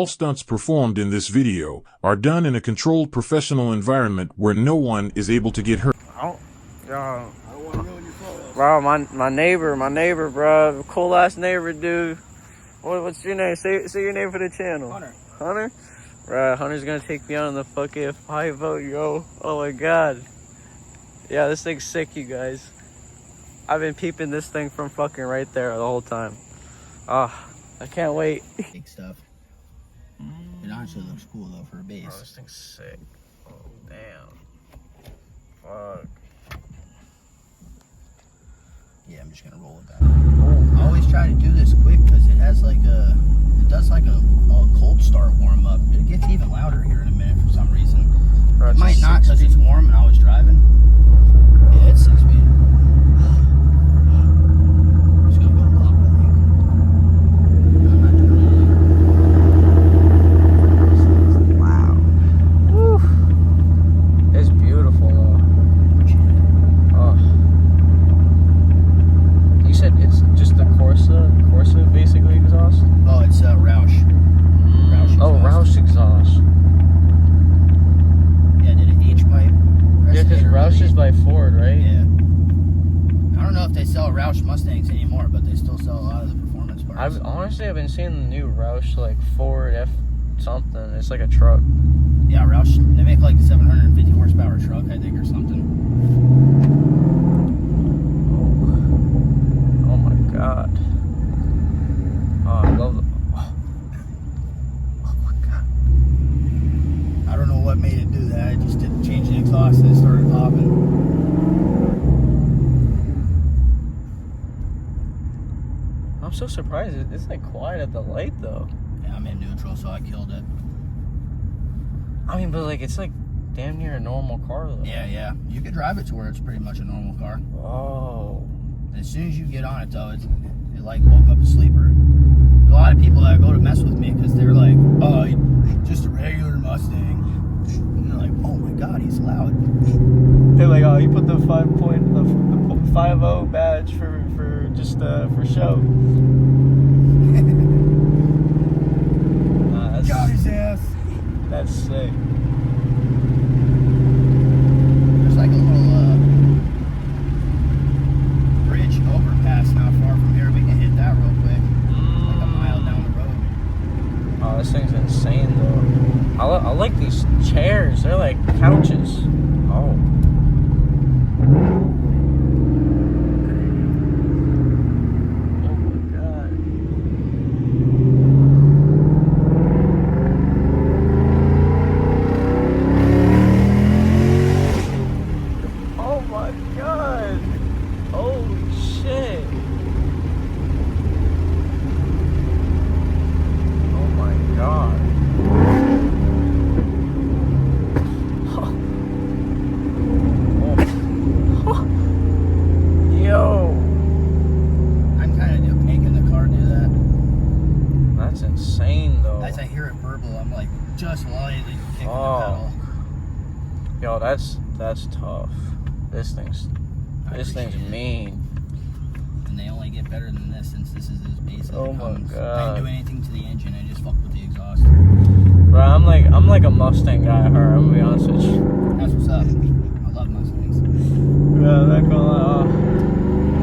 All stunts performed in this video are done in a controlled professional environment where no one is able to get hurt. I don't want to ruin your photo. Bro, my neighbor, bro. Cool ass neighbor, dude. What's your name? Say your name for the channel. Hunter? Right, Hunter's gonna take me on the fucking 5-0, yo. Oh my god. Yeah, this thing's sick, you guys. I've been peeping this thing from fucking right there the whole time. Ah, I can't wait. Big stuff. It honestly looks cool though for a base. Bro, this thing's sick. Oh, damn. Fuck. Yeah, I'm just gonna roll it back. I always try to do this quick because it does like a cold start warm up. It gets even louder here in a minute for some reason. Bro, it might not because it's warm and I was driving. Yeah, it's 6 feet. I'm just gonna go up, I think. No, I'm not doing anything. Wow. Woo. It's beautiful though. Oh. You said it's just the Corsa basically exhaust? Oh, it's Roush. Roush exhaust. Yeah, did an H-pipe. Yeah, because Roush is by Ford, right? Yeah. I don't know if they sell Roush Mustangs anymore, but they still sell a lot of the performance parts. I've been seeing the new Roush, like Ford F something. It's like a truck. Yeah, Roush, they make like a 750 horsepower truck, I think, or something. Oh my god. Oh, I love the... Oh my god. I don't know what made it do that. I just didn't change the exhaust and it started popping. I'm so surprised. It's like quiet at the light though. Yeah, I'm in neutral, so I killed it. I mean, but like, it's like damn near a normal car though. Yeah. You could drive it to where it's pretty much a normal car. Oh. As soon as you get on it though, it like woke up a sleeper. There's a lot of people that go to mess with me because they're like, oh, just a regular Mustang. And they're like, oh my god, he's loud. They're like, oh, you put the 5-0 badge for just for show. Nah, Got his ass. That's sick. There's like a little bridge overpass not far from here. We can hit that real quick. Like a mile down the road. Oh, this thing's insane though. I like these chairs. They're like couches. Oh. Just lightly kicking the pedal. Yo, that's tough. This thing's mean. And they only get better than this since this is as base as oh it comes. My god. I didn't do anything to the engine, I just fucked with the exhaust. Bro, I'm like a Mustang guy, I'm gonna be honest with you. That's what's up. I love Mustangs. Yeah, that gonna lie.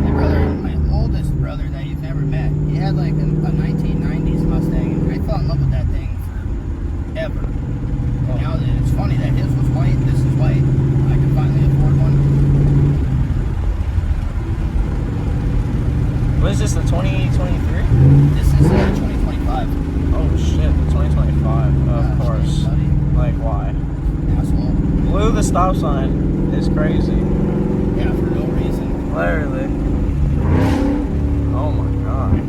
My brother, my oldest brother that you've ever met, he had like a 1990s Mustang, and I fell in love with that thing ever. And now that it's funny that his was white, this is white. I can finally afford one. What is this, the 2023? This is 2025. Oh shit, the 2025. Of course. Like why? Asshole. Blew the stop sign is crazy. Yeah, for no reason. Literally. Oh my god.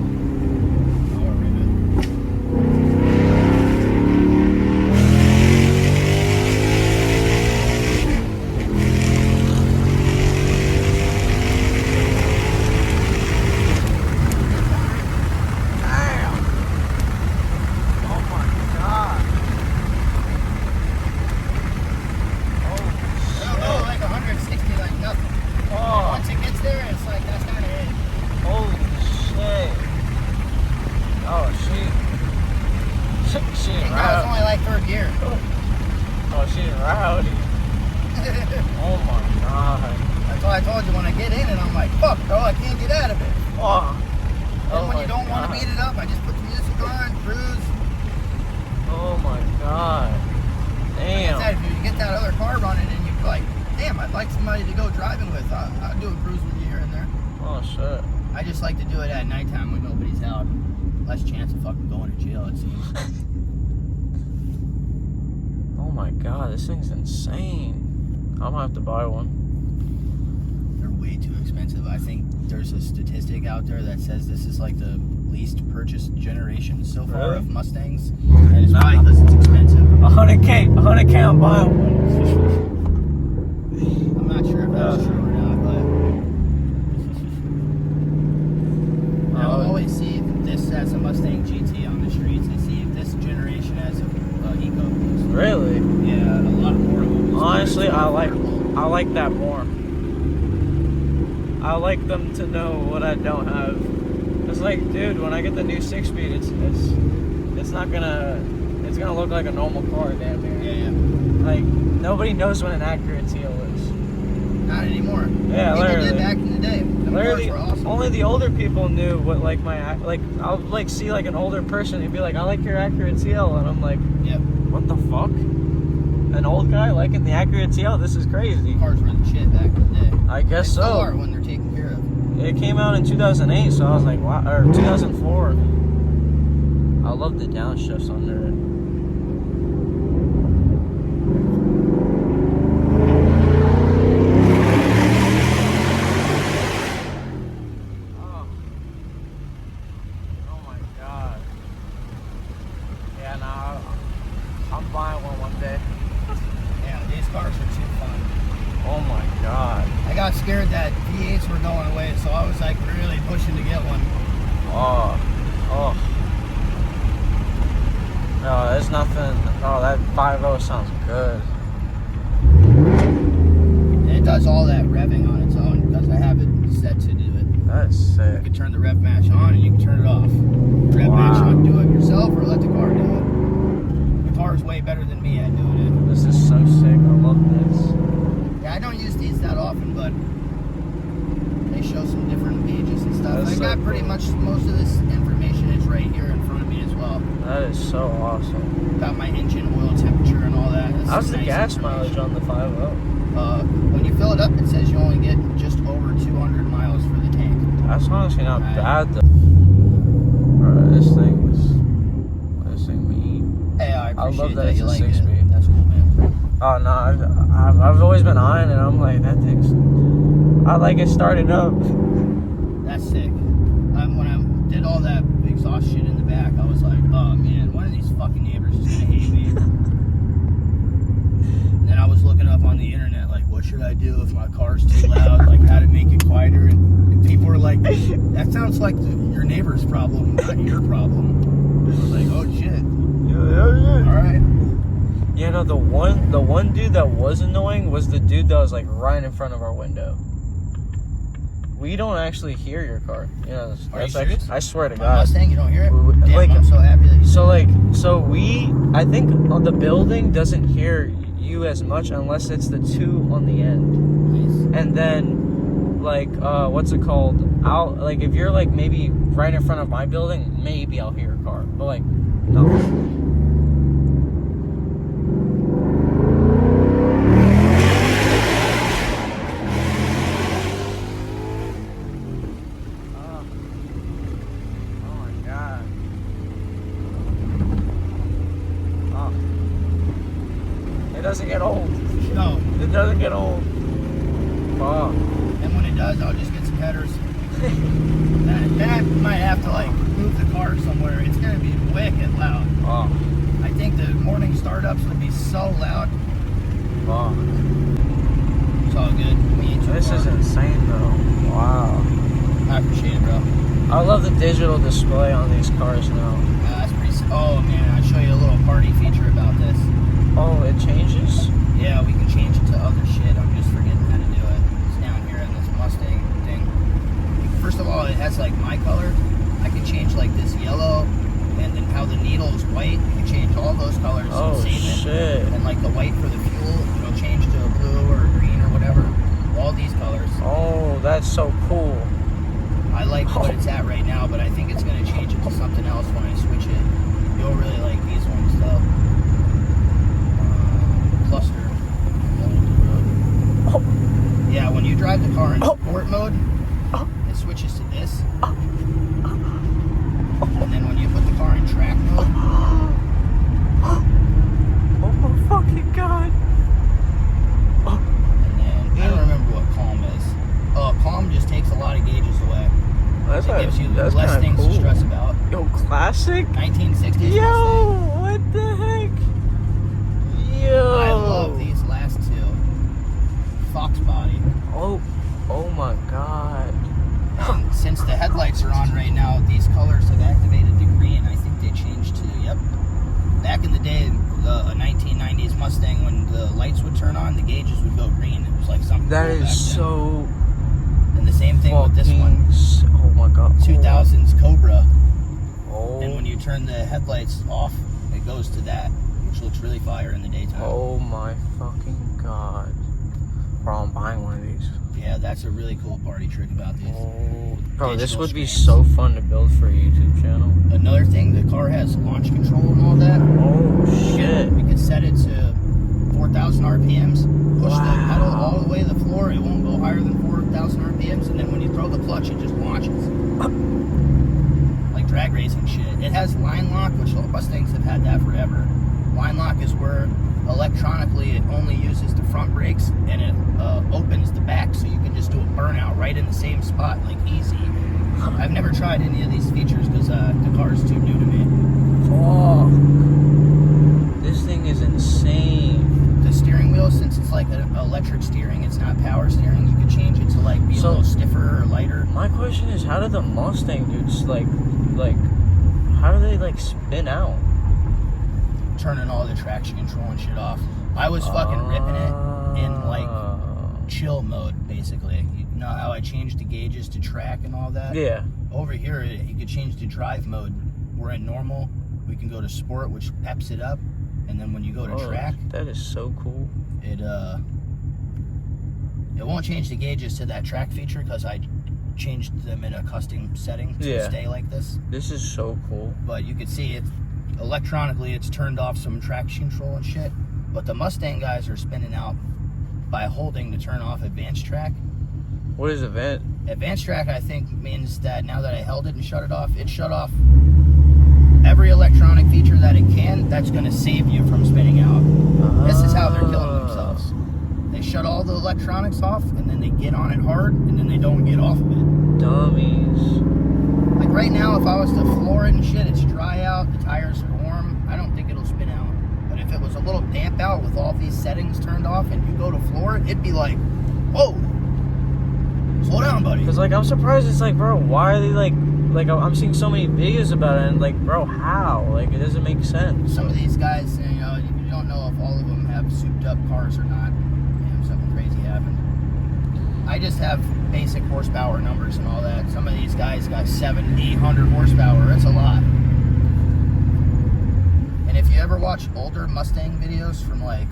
Holy shit. think that was only like third gear. Oh, she's rowdy. Oh my god. That's why I told you when I get in it, I'm like, fuck, bro, I can't get out of it. Oh. And when you don't want to beat it up, I just put the music on, cruise. Oh my god. Damn. Like I said, if you get that other car running and you're like, damn, I'd like somebody to go driving with, I'll do a cruise with you here and there. Oh shit. I just like to do it at nighttime when nobody's out. Less chance of fucking going to jail, it seems. Oh my god, this thing's insane. I'm gonna have to buy one. They're way too expensive. I think there's a statistic out there that says this is like the least purchased generation so far Really? of Mustangs. And it's probably because it's expensive. 100K, I'm buying one. I'm not sure if that's true or not, but I'll always see this as a Mustang GT on the streets. I see this generation as a Eco. Really? Yeah, a lot more of them. Honestly, I like that more. I like them to know what I don't have. It's like, dude, when I get the new 6-speed, it's not gonna, it's gonna look like a normal car, damn near. Yeah. Like, nobody knows what an accurate teal is. Not anymore. Yeah, People literally. did back in the day. The Literally, cars were awesome. only the older people knew what, like, I'll, like, see, like, an older person and be like, I like your accurate teal, and I'm like, Yep. what the fuck? An old guy liking the accurate teal? This is crazy. Cars were the shit back in the day. I guess They still so. are when they're taken care of. It came out in 2008, so I was like, wow, or 2004. I love the downshifts under it. Oh. Oh my god. Yeah, nah, I'm buying one day. Yeah, these cars are too fun. Oh my god. I got scared that V8s were going away, so I was like really pushing to get one. Oh. No, there's nothing. Oh, that 5.0 sounds good. And it does all that revving on its own because I have it set to do it. That's You sick. can turn the rev match on and you can turn it off. Rev match on, do it yourself or let the car do it. The car is way better than me at doing it. This is so sick. I love this. Yeah, I don't use these that often, but they show some different pages and stuff. That's I got so pretty cool. much most of this information is right here in front of me as well. That is so awesome. Got my engine oil temperature and all that. That's How's some the nice gas information. mileage on the 5.0? When you fill it up, it says you only get just over 200 miles for the tank. That's honestly not Right. bad though. Alright, this thing mean. Hey, I love appreciate that that it's you a like it. 6-speed. That's cool, man. Oh no, I've always been eyeing it. I'm like, that thing's. I like it started up. That's sick. When I did all that exhaust shit in the back, I was like, oh man, one of these fucking neighbors is gonna hate me. And then I was looking up on the internet, like, what should I do if my car's too loud? Like, how to make it quieter. And people were like, that sounds like your neighbor's problem, not your problem. I was like, oh shit. All right. You know, the one dude that was annoying was the dude that was like right in front of our window. We don't actually hear your car. You know, Are you that's serious? I swear to My God. Mustang, you don't hear it? We- Damn, like- I'm so happy that you So I think on the building doesn't hear you as much unless it's the two on the end. Nice. And then, like, what's it called? Like, if you're, like, maybe right in front of my building, maybe I'll hear a car. But, like, no. Oh, my God. Oh. It doesn't get old. No. It doesn't get old. Oh. And when it does, I'll just get some headers. Then I might have to like move the car somewhere. It's gonna be wicked loud. Oh. I think the morning startups would be so loud. Oh. It's all good. Me and This is insane though. Wow. I appreciate it, bro. I love the digital display on these cars now. That's pretty. Oh man, I'll show you a little party feature about this. Oh, it changes? Yeah, we can change it to other shit. I'm just forgetting how to do it. It's down here in this Mustang thing. First of all, it has like my color. I can change like this yellow, and then how the needle is white. You can change all those those colors. Oh, and save shit. it. And like the white for the fuel, you know, change to a blue or a green or whatever. All these colors. Oh, that's so cool. I like what it's at right now, but I think it's going to change it to something else when I switch it. You'll really like these ones though. Cluster. Oh. Yeah, when you drive the car in sport mode, it switches to this. And then when you put the car in track mode. Oh my fucking god. And then, I don't remember what calm is. Calm just takes a lot of gauges away. It gives you less things cool. to stress about. Yo, classic? 1960s Yo, Mustang. what the heck? Yo. I love these last two. Fox body. Oh my god. And since the headlights are on right now, these colors have activated to green. I think they changed to, yep. Back in the day, a 1990s Mustang, when the lights would turn on, the gauges would go green. It was like something That cool is back so then. And the same thing with this one. Oh my god. 2000s Cobra. Oh. And when you turn the headlights off, it goes to that, which looks really fire in the daytime. Oh my fucking god. Bro, I'm buying one of these. Yeah, that's a really cool party trick about these. Oh, bro, this Digital would be screens. so fun to build for a YouTube channel. Another thing, the car has launch control and all that. Oh shit. We could set it to 4,000 RPMs, push the pedal all the way to the floor, it won't go higher than 4,000 RPMs, and then when you throw the clutch, it just launches. Like drag racing shit. It has line lock, which all Mustangs have had that forever. Line lock is where electronically it only uses the front brakes and it opens the back, so you can just do a burnout right in the same spot, like easy. I've never tried any of these features because the car is too new to me. Fuck. This thing is insane. The steering wheel, since it's like an electric steering, it's not power steering, you could change it to like be a little stiffer or lighter. My question is, how did the Mustang dudes like how do they like spin out? Turning all the traction control and shit off. I was fucking ripping it in like chill mode, basically. You know how I changed the gauges to track and all that? Yeah. Over here, you could change to drive mode. We're in normal. We can go to sport, which peps it up. And then when you go to track, that is so cool. It won't change the gauges to that track feature because I changed them in a custom setting to stay like this. This is so cool. But you can see it electronically, it's turned off some traction control and shit. But the Mustang guys are spinning out by holding to turn off advanced track. What is event? Advanced track, I think, means that now that I held it and shut it shut off every electronic feature that it can. That's going to save you from spinning out. This is how they're killing themselves. They shut all the electronics off, and then they get on it hard, and then they don't get off of it. Dummies. Like right now, if I was to floor it and shit, it's dry out, the tires are warm, I don't think it'll spin out. But if it was a little damp out with all these settings turned off and you go to floor it, it'd be like, whoa, slow down, buddy. Cause like I'm surprised. It's like, bro, why are they like I'm seeing so many videos about it, and like, bro, how? Like, it doesn't make sense. Some of these guys, you know, you don't know if all of them have souped up cars or not. Damn, something crazy happened. I just have basic horsepower numbers and all that. Some of these guys got 700, 800 horsepower. That's a lot. And if you ever watch older Mustang videos from like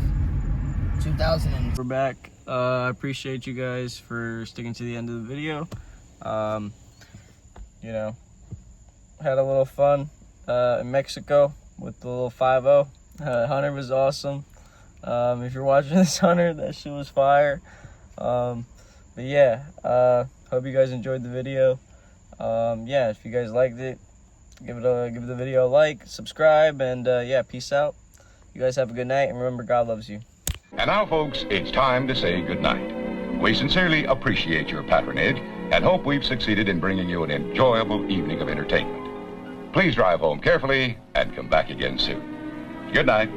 2000 and... We're back. I appreciate you guys for sticking to the end of the video. You know, had a little fun in Mexico with the little 5.0. Hunter was awesome. If you're watching this, Hunter, that shit was fire. But yeah, hope you guys enjoyed the video. Yeah, if you guys liked it, give the video a like, subscribe, and yeah, peace out. You guys have a good night, and remember, God loves you. And now, folks, it's time to say goodnight. We sincerely appreciate your patronage and hope we've succeeded in bringing you an enjoyable evening of entertainment. Please drive home carefully and come back again soon. Good night.